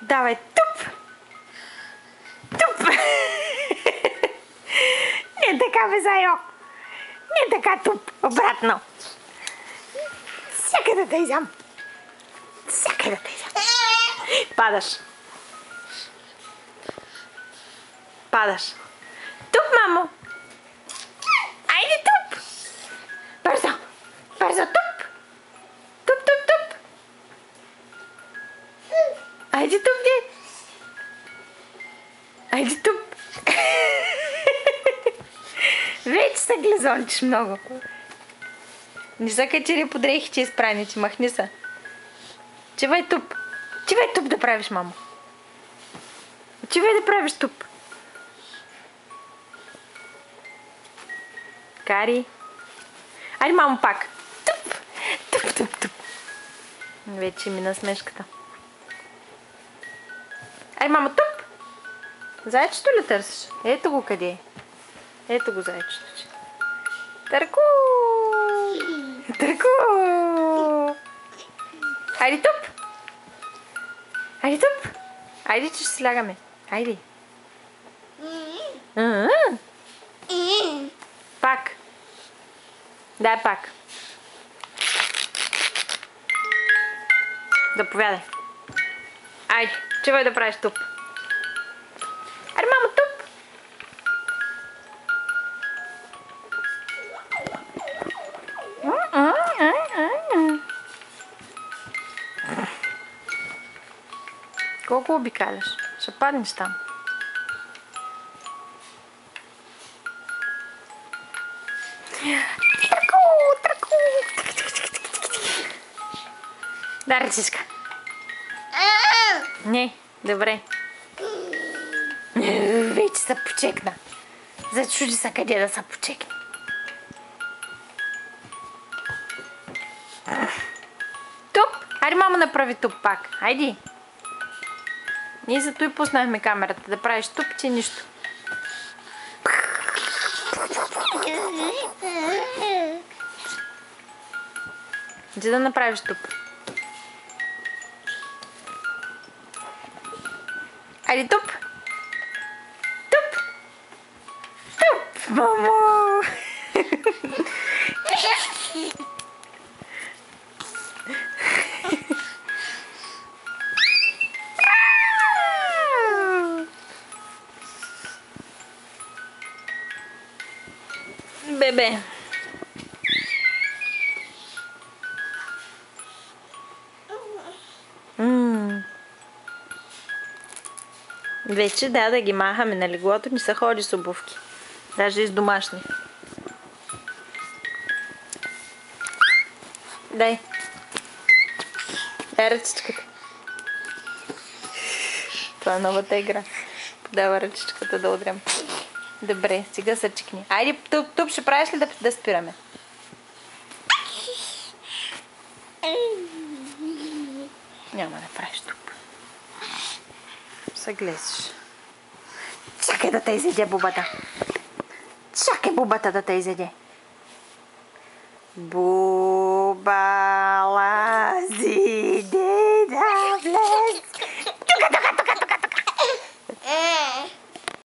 Давай, туп! Туп! Не така, бе, Зайо! Не така, туп! Обратно! Всякъде да изям! Всякъде да изям! Падаш! Падаш! Туп, мамо! Айде, туп! Бързо! Бързо, туп! Туп, туп, туп! Айде, туп, ди! Айде, туп! Вече се глезончиш много. Не са качери по дрехите изпраници, махни са. Чивай туп. Чивай туп да правиш, мамо. Чивай да правиш туп. Кари. Айде, мамо, пак. Туп. Туп, туп, туп. Вече мина смешката. Айде, мамо, туп. Зайчето ли търсиш? Ето го къде е. Ето го зайчето. Търку! Търку! Айде, туп! Айде, туп! Айде, че ще слягаме. Айде. Пак. Дай пак. Заповядай. Айде, чувай да правиш туп. Айде, мамо, туп! Колко обикаляш? Ще паднеш там. Търку! Търку! Да, ръчишка. Не, добре. Вече се почекна. Зачуди се къде да се почекне. Туп! Хайде, мамо, направи туп пак. Хайди. Ние зато и пуснахме камерата да правиш туп, че нищо. Иди да направиш туп. Айде, туп! Туп! Туп, мамо! Бебе. Вече да ги махаме на леглото, не се ходи с обувки. Даже и с домашни. Дай. Дай ръчичката. Това е новата игра. Подава ръчичката да удрям. Добре, сега се чекни. Айде, туп ще правиш ли да спираме? Няма да правиш туп. Съглесиш. Чакай да те изеде бубата. Чакай бубата да те изеде. Бубала.